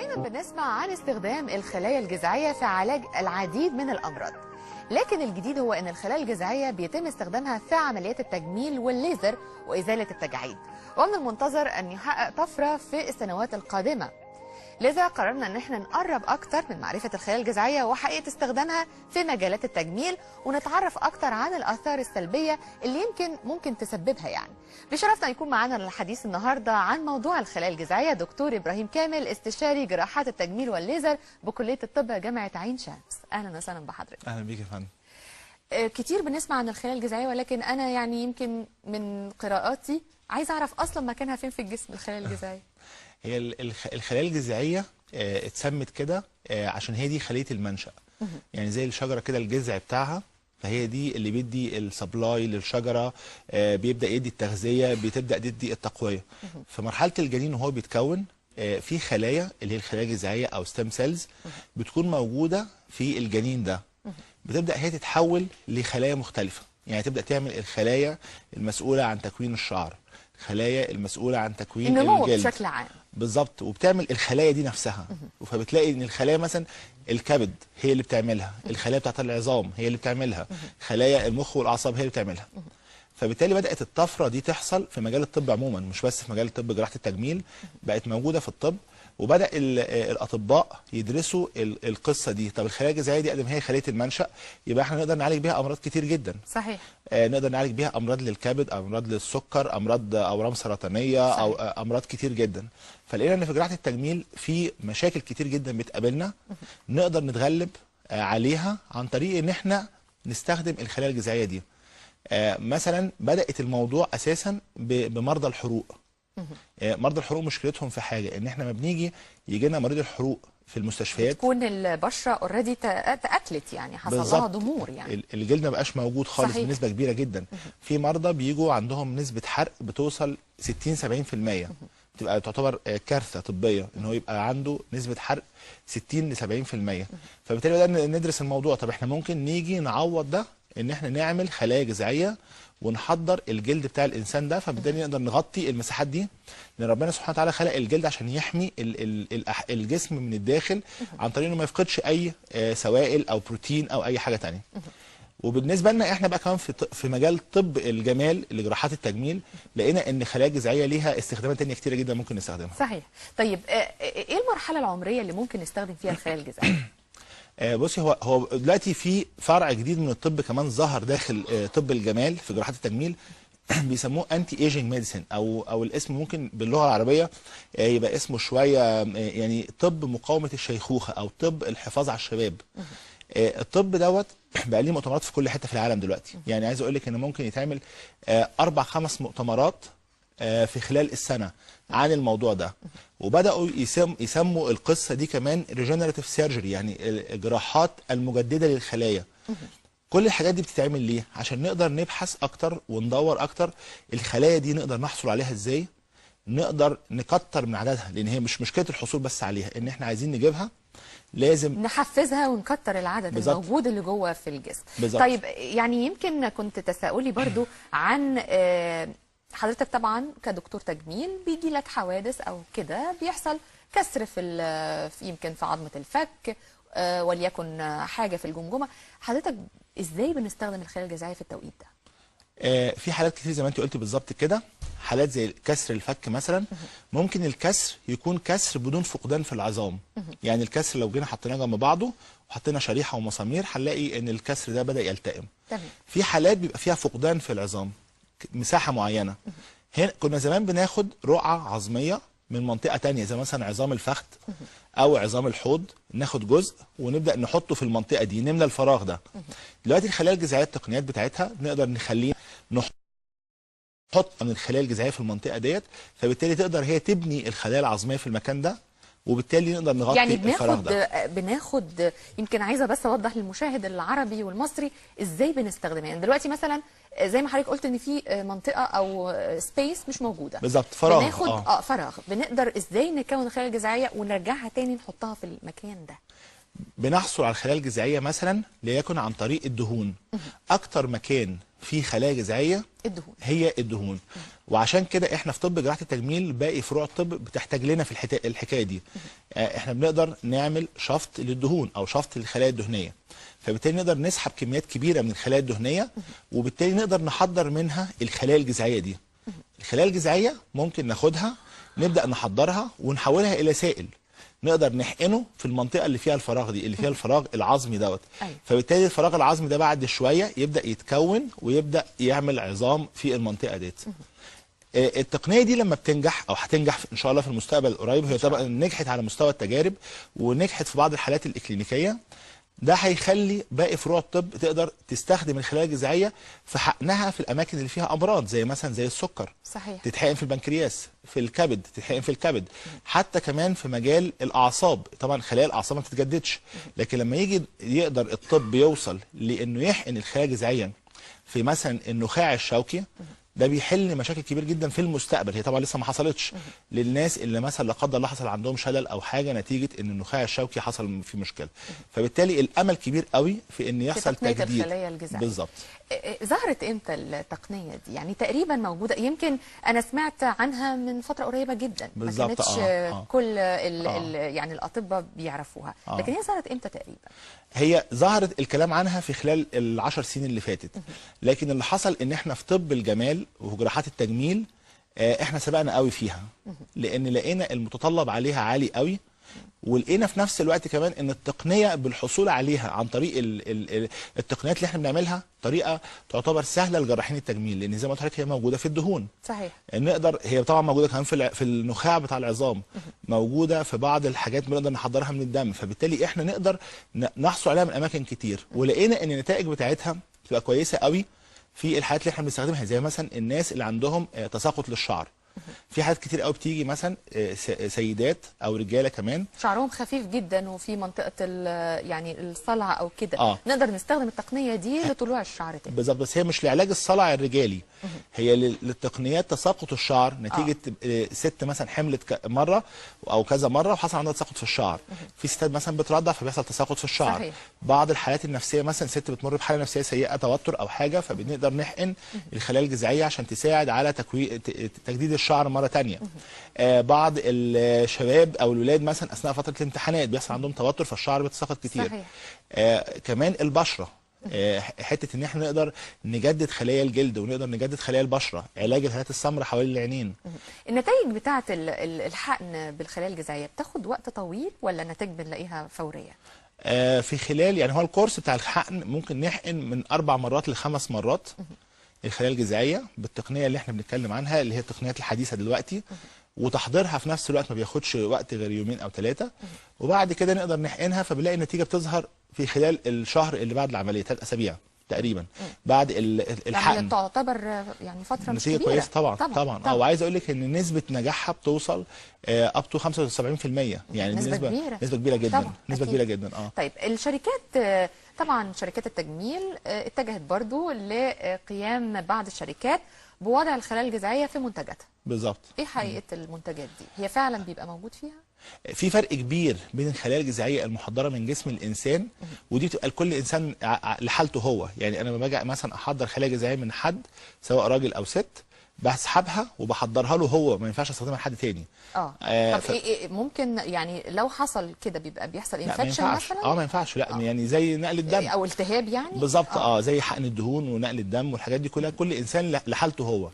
دايما بنسمع عن استخدام الخلايا الجذعية في علاج العديد من الأمراض، لكن الجديد هو أن الخلايا الجذعية بيتم استخدامها في عمليات التجميل والليزر وإزالة التجاعيد، ومن المنتظر أن يحقق طفرة في السنوات القادمة. لذا قررنا ان احنا نقرب اكتر من معرفة الخلايا الجذعية وحقيقة استخدامها في مجالات التجميل، ونتعرف اكتر عن الاثار السلبية اللي ممكن تسببها يعني. بشرفنا يكون معانا الحديث النهارده عن موضوع الخلايا الجذعية دكتور ابراهيم كامل، استشاري جراحات التجميل والليزر بكلية الطب جامعة عين شمس. اهلا وسهلا بحضرتك. اهلا بيك يا فندم. كتير بنسمع عن الخلايا الجذعية، ولكن انا يعني يمكن من قراءاتي عايزه اعرف اصلا مكانها فين في الجسم الخلايا الجذعية. هي الخلايا الجذعيه اتسمت كده عشان هي دي خليه المنشأ. يعني زي الشجره كده الجذع بتاعها، فهي دي اللي بيدي السبلاي للشجره، بيبدا يدي التغذيه، بتبدا تدي التقويه. في مرحله الجنين وهو بيتكون في خلايا اللي هي الخلايا الجذعيه او ستيم سيلز بتكون موجوده في الجنين ده، بتبدا هي تتحول لخلايا مختلفه. يعني تبدا تعمل الخلايا المسؤوله عن تكوين الشعر، الخلايا المسؤوله عن تكوين النمو الجلد بشكل عام. بالظبط، وبتعمل الخلايا دي نفسها. فبتلاقي ان الخلايا مثلا الكبد هي اللي بتعملها، الخلايا بتاعت العظام هي اللي بتعملها، خلايا المخ والاعصاب هي اللي بتعملها. فبالتالي بدات الطفره دي تحصل في مجال الطب عموما، مش بس في مجال الطب جراحه التجميل، بقت موجوده في الطب. وبدا الاطباء يدرسوا القصه دي. طب الخلايا الجذعيه دي قد ما هي خليه المنشأ، يبقى احنا نقدر نعالج بيها امراض كتير جدا. صحيح. نقدر نعالج بيها امراض للكبد، امراض للسكر، امراض اورام سرطانيه. صحيح. او امراض كتير جدا. فلقينا ان في جراحه التجميل في مشاكل كتير جدا بتقابلنا نقدر نتغلب عليها عن طريق ان احنا نستخدم الخلايا الجذعيه دي. مثلا بدات الموضوع اساسا بمرضى الحروق. مرضى الحروق مشكلتهم في حاجه، ان احنا ما بنيجي يجي لنا مريض الحروق في المستشفيات تكون البشره اوريدي تاكلت، يعني حصل لها ضمور، يعني الجلد ما بقاش موجود خالص. صحيح. بنسبه كبيره جدا. في مرضى بيجوا عندهم نسبه حرق بتوصل 60-70%، بتبقى تعتبر كارثه طبيه ان هو يبقى عنده نسبه حرق 60-70%. فبالتالي بدأنا ندرس الموضوع. طب احنا ممكن نيجي نعوض ده ان احنا نعمل خلايا جذعيه ونحضر الجلد بتاع الانسان ده، فبالتالي نقدر نغطي المساحات دي. لان ربنا سبحانه وتعالى خلق الجلد عشان يحمي الجسم من الداخل عن طريق انه ما يفقدش اي سوائل او بروتين او اي حاجه ثانيه. وبالنسبه لنا احنا بقى كمان في مجال طب الجمال لجراحات التجميل، لقينا ان الخلايا الجذعيه ليها استخدامات ثانيه كتيره جدا ممكن نستخدمها. صحيح. طيب ايه المرحله العمريه اللي ممكن نستخدم فيها الخلايا الجذعيه؟ بصي، هو دلوقتي في فرع جديد من الطب كمان ظهر داخل طب الجمال في جراحات التجميل، بيسموه انتي ايجينج ميديسين، او الاسم ممكن باللغه العربيه يبقى اسمه شويه يعني طب مقاومه الشيخوخه او طب الحفاظ على الشباب. الطب دوت بقى ليه مؤتمرات في كل حته في العالم دلوقتي. يعني عايز اقول لك ان ممكن يتعمل 4-5 مؤتمرات في خلال السنه عن الموضوع ده. وبداوا يسموا القصه دي كمان ريجنراتيف سيرجري، يعني الجراحات المجدده للخلايا. كل الحاجات دي بتتعمل ليه؟ عشان نقدر نبحث اكتر وندور اكتر الخلايا دي نقدر نحصل عليها ازاي، نقدر نكتر من عددها. لان هي مش مشكله الحصول بس عليها، ان احنا عايزين نجيبها لازم نحفزها ونكتر العدد. بالزبط. الموجود اللي جوه في الجسم. بالزبط. طيب يعني يمكن كنت تساؤلي برضو عن حضرتك طبعا كدكتور تجميل بيجي لك حوادث او كده، بيحصل كسر في يمكن في عظمه الفك، وليكن حاجه في الجمجمه. حضرتك ازاي بنستخدم الخلايا الجذعيه في التوقيت ده؟ في حالات كتير زي ما انت قلتي بالظبط كده، حالات زي كسر الفك مثلا. ممكن الكسر يكون كسر بدون فقدان في العظام. يعني الكسر لو جينا حطيناه جنب بعضه وحطينا شريحه ومسامير هنلاقي ان الكسر ده بدا يلتئم. في حالات بيبقى فيها فقدان في العظام مساحه معينه. هنا كنا زمان بناخد رقعه عظميه من منطقه ثانيه زي مثلا عظام الفخذ او عظام الحوض، ناخد جزء ونبدا نحطه في المنطقه دي، نملى الفراغ ده. دلوقتي الخلايا الجذعيه التقنيات بتاعتها نقدر نخليه نحط من الخلايا الجذعيه في المنطقه ديت، فبالتالي تقدر هي تبني الخلايا العظميه في المكان ده، وبالتالي نقدر نغطي يعني الفراغ ده. بناخد يمكن عايزه بس اوضح للمشاهد العربي والمصري ازاي بنستخدمها. يعني دلوقتي مثلا زي ما حضرتك قلت ان في منطقه او سبيس مش موجوده بالظبط، فراغ. بناخد فراغ، بنقدر ازاي نكون الخلايا الجذعيه ونرجعها تاني نحطها في المكان ده؟ بنحصل على الخلايا الجذعيه مثلا ليكن عن طريق الدهون. اكتر مكان في خلايا جذعيه الدهون. هي الدهون. وعشان كده احنا في طب جراحه التجميل باقي فروع الطب بتحتاج لنا في الحكايه دي. احنا بنقدر نعمل شفط للدهون او شفط للخلايا الدهنيه، فبالتالي نقدر نسحب كميات كبيره من الخلايا الدهنيه، وبالتالي نقدر نحضر منها الخلايا الجذعيه دي. الخلايا الجذعيه ممكن ناخدها نبدا نحضرها ونحولها الى سائل نقدر نحقنه في المنطقه اللي فيها الفراغ دي، اللي فيها الفراغ العظمي دوت. أيوة. فبالتالي الفراغ العظمي ده بعد شويه يبدا يتكون ويبدا يعمل عظام في المنطقه ديت. التقنيه دي لما بتنجح او هتنجح ان شاء الله في المستقبل القريب، هي طبعا نجحت على مستوى التجارب ونجحت في بعض الحالات الاكلينيكيه. ده هيخلي باقي فروع الطب تقدر تستخدم الخلايا الجذعيه في حقنها في الاماكن اللي فيها امراض، زي مثلا زي السكر. صحيح. تتحقن في البنكرياس، في الكبد، تتحقن في الكبد. حتى كمان في مجال الاعصاب، طبعا خلايا الاعصاب ما بتتجددش، لكن لما يجي يقدر الطب يوصل لانه يحقن الخلايا الجذعيه في مثلا النخاع الشوكي، ده بيحل مشاكل كبير جدا في المستقبل. هي طبعا لسه ما حصلتش للناس اللي مثلا لا قدر الله حصل عندهم شلل او حاجه نتيجه ان النخاع الشوكي حصل فيه مشكله. فبالتالي الامل كبير قوي في ان يحصل تقنية تجديد الخلايا الجذعية. بالظبط. ظهرت امتى التقنيه دي؟ يعني تقريبا موجوده، يمكن انا سمعت عنها من فتره قريبه جدا، ما بالظبط. كانتش كل يعني الاطباء بيعرفوها. لكن هي ظهرت امتى تقريبا؟ هي ظهرت الكلام عنها في خلال ال10 سنين اللي فاتت، لكن اللي حصل ان احنا في طب الجمال وجراحات التجميل احنا سبقنا قوي فيها، لان لقينا المتطلب عليها عالي قوي، ولقينا في نفس الوقت كمان ان التقنيه بالحصول عليها عن طريق التقنيات اللي احنا بنعملها طريقه تعتبر سهله لجراحين التجميل، لان زي ما قلت لحضرتك هي موجوده في الدهون. صحيح. نقدر، هي طبعا موجوده كمان في النخاع بتاع العظام، موجوده في بعض الحاجات بنقدر نحضرها من الدم، فبالتالي احنا نقدر نحصل عليها من اماكن كتير، ولقينا ان النتائج بتاعتها بتبقى كويسه قوي في الحالات اللي احنا بنستخدمها، زي مثلا الناس اللي عندهم تساقط للشعر. في حالات كتير قوي بتيجي مثلا سيدات او رجاله كمان شعرهم خفيف جدا وفي منطقه يعني الصلع او كده، نقدر نستخدم التقنيه دي لطلوع الشعر تاني. بالظبط، بس هي مش لعلاج الصلع الرجالي، هي للتقنيات تساقط الشعر نتيجه ست مثلا حملت مره او كذا مره وحصل عندها تساقط في الشعر. في ستات مثلا بترضع فبيحصل تساقط في الشعر. صحيح. بعض الحالات النفسيه، مثلا ست بتمر بحاله نفسيه سيئه، توتر او حاجه، فبنقدر نحقن الخلايا الجذعيه عشان تساعد على تجديد الشعر مره ثانيه. بعض الشباب او الولاد مثلا اثناء فتره الامتحانات بيحصل عندهم توتر فالشعر بيتساقط كتير. صحيح. كمان البشره، حته ان احنا نقدر نجدد خلايا الجلد ونقدر نجدد خلايا البشره، علاج الهالات السمراء حوالين العينين. النتائج بتاعه الحقن بالخلايا الجذعيه بتاخد وقت طويل ولا النتائج بنلاقيها فوريه؟ في خلال، يعني هو الكورس بتاع الحقن ممكن نحقن من 4 مرات ل5 مرات الخلايا الجذعيه بالتقنيه اللي احنا بنتكلم عنها، اللي هي التقنيات الحديثه دلوقتي، وتحضيرها في نفس الوقت ما بياخدش وقت غير 2 أو 3، وبعد كده نقدر نحقنها، فبنلاقي النتيجه بتظهر في خلال الشهر اللي بعد العمليه، 3 أسابيع تقريبا بعد الحقن. يعني تعتبر يعني فتره مش نتيجه كبيره. كويسه طبعا. وعايز اقول لك ان نسبه نجاحها بتوصل اب تو 75%، يعني نسبه كبيره جدا طبعا. نسبه كبيره جدا. طيب الشركات، طبعا شركات التجميل اتجهت برضو لقيام بعض الشركات بوضع الخلايا الجذعيه في منتجاتها. بالظبط. ايه حقيقه المنتجات دي؟ هي فعلا بيبقى موجود فيها؟ في فرق كبير بين الخلايا الجذعيه المحضره من جسم الانسان، ودي بتبقى لكل انسان لحالته هو. يعني انا لما باجي مثلا احضر خلايا جذعيه من حد سواء راجل او ست، بسحبها وبحضرها له هو، ما ينفعش استخدمها لحد تاني. طب إيه ممكن يعني لو حصل كده بيحصل انفكشن مثلا؟ ما ينفعش، لا يعني زي نقل الدم او التهاب يعني. بالظبط. زي حقن الدهون ونقل الدم والحاجات دي كلها، كل انسان لحالته هو.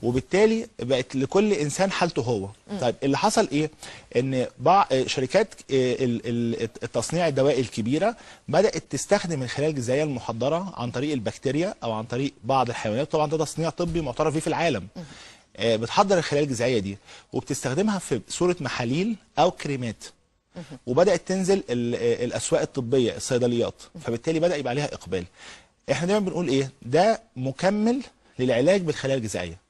وبالتالي بقت لكل انسان حالته هو. طيب اللي حصل ايه؟ ان بعض شركات التصنيع الدوائي الكبيره بدات تستخدم الخلايا الجذعيه المحضره عن طريق البكتيريا او عن طريق بعض الحيوانات، طبعا ده تصنيع طبي معترف بيه في العالم. بتحضر الخلايا الجذعيه دي وبتستخدمها في صوره محاليل او كريمات، وبدات تنزل الاسواق الطبيه، الصيدليات، فبالتالي بدا يبقى عليها اقبال. احنا دايما بنقول ايه؟ ده مكمل للعلاج بالخلايا الجذعيه،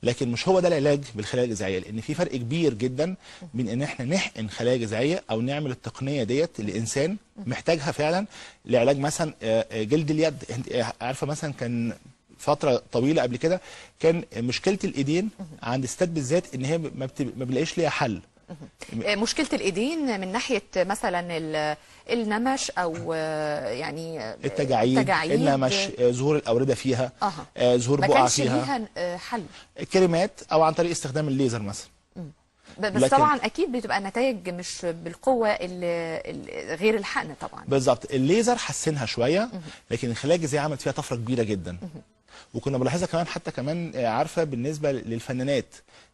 لكن مش هو ده العلاج بالخلايا الجذعيه، لان في فرق كبير جدا بين ان احنا نحقن خلايا جذعيه او نعمل التقنيه ديت لانسان محتاجها فعلا لعلاج مثلا جلد اليد. انت عارفه مثلا كان فتره طويله قبل كده كان مشكله الايدين عند الستات بالذات ان هي ما بنلاقيش ليها حل. مشكله الايدين من ناحيه مثلا النمش او يعني التجاعيد، النمش، ظهور الاورده فيها، ظهور ما بقع كانش فيها، ليها حل، كريمات او عن طريق استخدام الليزر مثلا. بس طبعا اكيد بتبقى النتائج مش بالقوه غير الحقن طبعا. بالظبط، الليزر حسنها شويه، لكن الخلايا الجذعيه عملت فيها طفره كبيره جدا. وكنا بنلاحظها كمان، حتى كمان عارفه بالنسبه للفنانات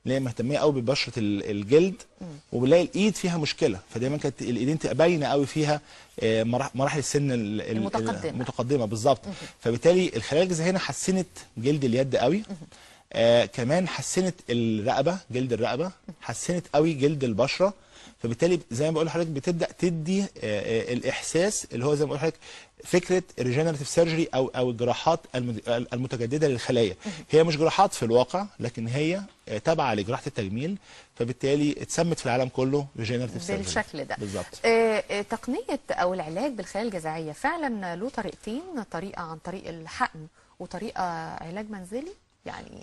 اللي هي مهتميه قوي ببشره الجلد، وبنلاقي الايد فيها مشكله، فدايما كانت الايدين تبقى باينه قوي فيها مراحل السن المتقدمه بالظبط. فبالتالي الخلايا الجذعيه هنا حسنت جلد اليد قوي. كمان حسنت الرقبه، جلد الرقبه، حسنت قوي جلد البشره. فبالتالي زي ما بقول لحضرتك بتبدا تدي الاحساس اللي هو زي ما بقول لحضرتك فكره الريجنراتيف سيرجري او الجراحات المتجدده للخلايا. هي مش جراحات في الواقع، لكن هي تابعه لجراحه التجميل، فبالتالي اتسمت في العالم كله ريجنراتيف سيرجري بالشكل ده بالظبط. تقنيه او العلاج بالخلايا الجذعيه فعلا له طريقتين، طريقه عن طريق الحقن وطريقه علاج منزلي، يعني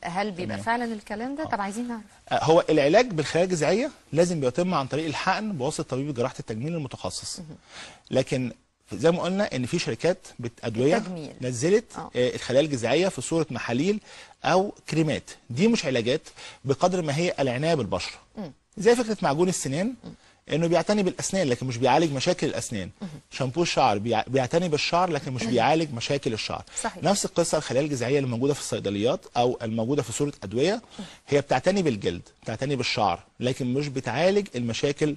هل بيبقى فعلا الكلام ده؟ طب عايزين نعرف. هو العلاج بالخلايا الجذعيه لازم بيتم عن طريق الحقن بواسطه طبيب جراحه التجميل المتخصص. لكن زي ما قلنا ان في شركات ادويه نزلت الخلايا الجذعيه في صوره محاليل او كريمات. دي مش علاجات بقدر ما هي العنايه بالبشره، زي فكره معجون السنان انه بيعتني بالاسنان لكن مش بيعالج مشاكل الاسنان. شامبو الشعر بيعتني بالشعر لكن مش بيعالج مشاكل الشعر. صحيح. نفس القصه الخلايا الجذعيه اللي موجوده في الصيدليات او الموجوده في صوره ادويه، هي بتعتني بالجلد، بتعتني بالشعر، لكن مش بتعالج المشاكل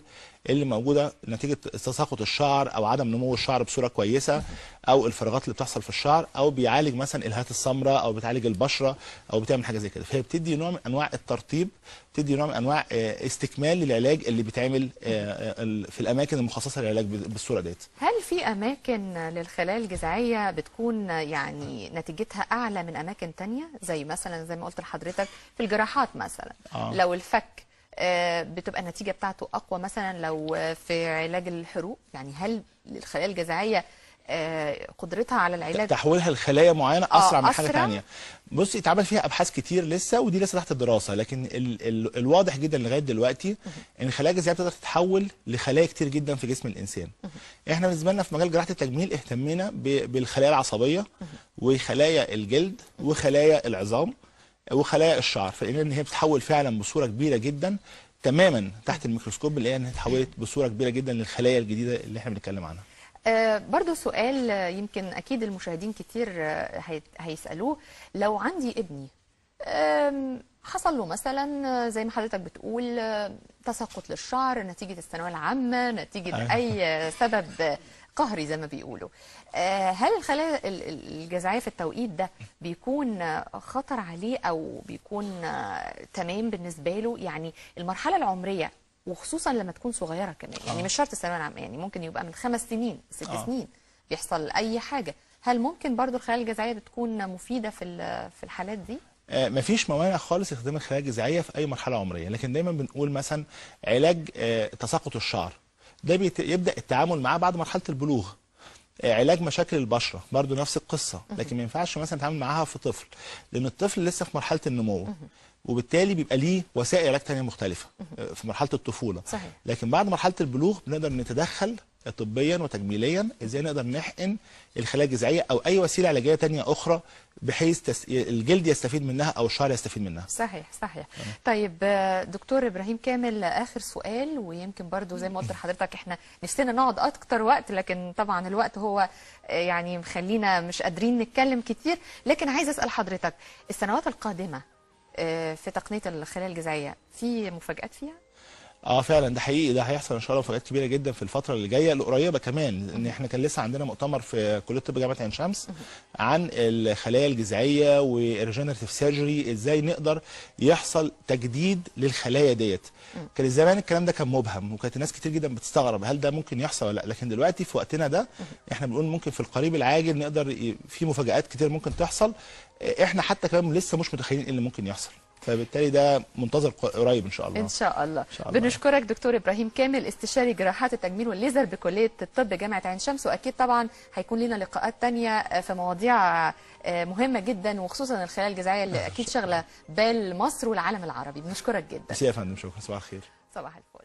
اللي موجوده نتيجه تساقط الشعر او عدم نمو الشعر بصوره كويسه، او الفراغات اللي بتحصل في الشعر، او بيعالج مثلا الهات السمراء، او بتعالج البشره، او بتعمل حاجه زي كده. فهي بتدي نوع من انواع الترطيب، بتدي نوع من انواع استكمال للعلاج اللي بيتعمل في الاماكن المخصصه للعلاج بالصوره ديت. هل في اماكن للخلايا الجذعيه بتكون يعني نتيجتها اعلى من اماكن تانية، زي مثلا زي ما قلت لحضرتك في الجراحات مثلا لو الفك بتبقى النتيجه بتاعته اقوى مثلا لو في علاج الحروق؟ يعني هل الخلايا الجذعيه قدرتها على العلاج تحويلها لخلايا معينه اسرع من حاجه ثانيه؟ بصي اتعمل فيها ابحاث كتير لسه، ودي لسه تحت الدراسه، لكن الواضح جدا لغايه دلوقتي ان الخلايا الجذعيه بتقدر تتحول لخلايا كتير جدا في جسم الانسان. احنا بالنسبه لنا في مجال جراحه التجميل اهتمينا بالخلايا العصبيه وخلايا الجلد وخلايا العظام وخلايا الشعر، فلقينا ان هي بتتحول فعلا بصوره كبيره جدا تماما تحت الميكروسكوب، بنلاقيها انها اتحولت بصوره كبيره جدا للخلايا الجديده اللي احنا بنتكلم عنها. برضو سؤال يمكن أكيد المشاهدين كتير هيسألوه، لو عندي ابني حصل له مثلا زي ما حضرتك بتقول تساقط للشعر نتيجة الثانوية العامة، نتيجة أي سبب قهري زي ما بيقولوا، هل الخلايا الجذعية في التوقيت ده بيكون خطر عليه أو بيكون تمام بالنسبة له؟ يعني المرحلة العمرية وخصوصا لما تكون صغيره كمان، يعني مش شرط الثانويه العامه، يعني ممكن يبقى من 5 سنين 6 سنين بيحصل اي حاجه، هل ممكن برضو الخلايا الجذعيه بتكون مفيده في الحالات دي؟ مفيش موانع خالص استخدام الخلايا الجذعيه في اي مرحله عمريه، لكن دايما بنقول مثلا علاج تساقط الشعر ده يبدا التعامل معاه بعد مرحله البلوغ. علاج مشاكل البشره برضو نفس القصه، لكن ما ينفعش مثلا نتعامل معاها في طفل، لان الطفل لسه في مرحله النمو، وبالتالي بيبقى ليه وسائل علاج ثانيه مختلفه في مرحله الطفوله. صحيح. لكن بعد مرحله البلوغ بنقدر نتدخل طبيا وتجميليا ازاي نقدر نحقن الخلايا الجذعيه او اي وسيله علاجيه ثانيه اخرى بحيث الجلد يستفيد منها او الشعر يستفيد منها. صحيح صحيح. طيب دكتور ابراهيم كامل، اخر سؤال، ويمكن برضو زي ما قلت لحضرتك احنا نفسنا نقعد اكتر وقت، لكن طبعا الوقت هو يعني مخلينا مش قادرين نتكلم كتير، لكن عايز اسال حضرتك السنوات القادمه في تقنيه الخلايا الجذعيه في مفاجآت فيها؟ فعلا ده حقيقي، ده هيحصل ان شاء الله مفاجآت كبيره جدا في الفتره اللي جايه القريبه كمان، ان احنا كان لسه عندنا مؤتمر في كليه الطب جامعه عين شمس عن الخلايا الجذعيه والريجنراتيف سيرجري، ازاي نقدر يحصل تجديد للخلايا ديت. كان زمان الكلام ده كان مبهم، وكانت الناس كتير جدا بتستغرب هل ده ممكن يحصل ولا لا، لكن دلوقتي في وقتنا ده احنا بنقول ممكن في القريب العاجل نقدر في مفاجآت كتير ممكن تحصل، احنا حتى كمان لسه مش متخيلين ايه اللي ممكن يحصل، فبالتالي ده منتظر قريب ان شاء الله. ان شاء الله. بنشكرك دكتور ابراهيم كامل، استشاري جراحات التجميل والليزر بكليه الطب جامعه عين شمس، واكيد طبعا هيكون لنا لقاءات ثانيه في مواضيع مهمه جدا، وخصوصا الخلايا الجذعيه اللي اكيد شغله بال مصر والعالم العربي. بنشكرك جدا. يا فندم، شكرا، صباح الخير. صباح الفل.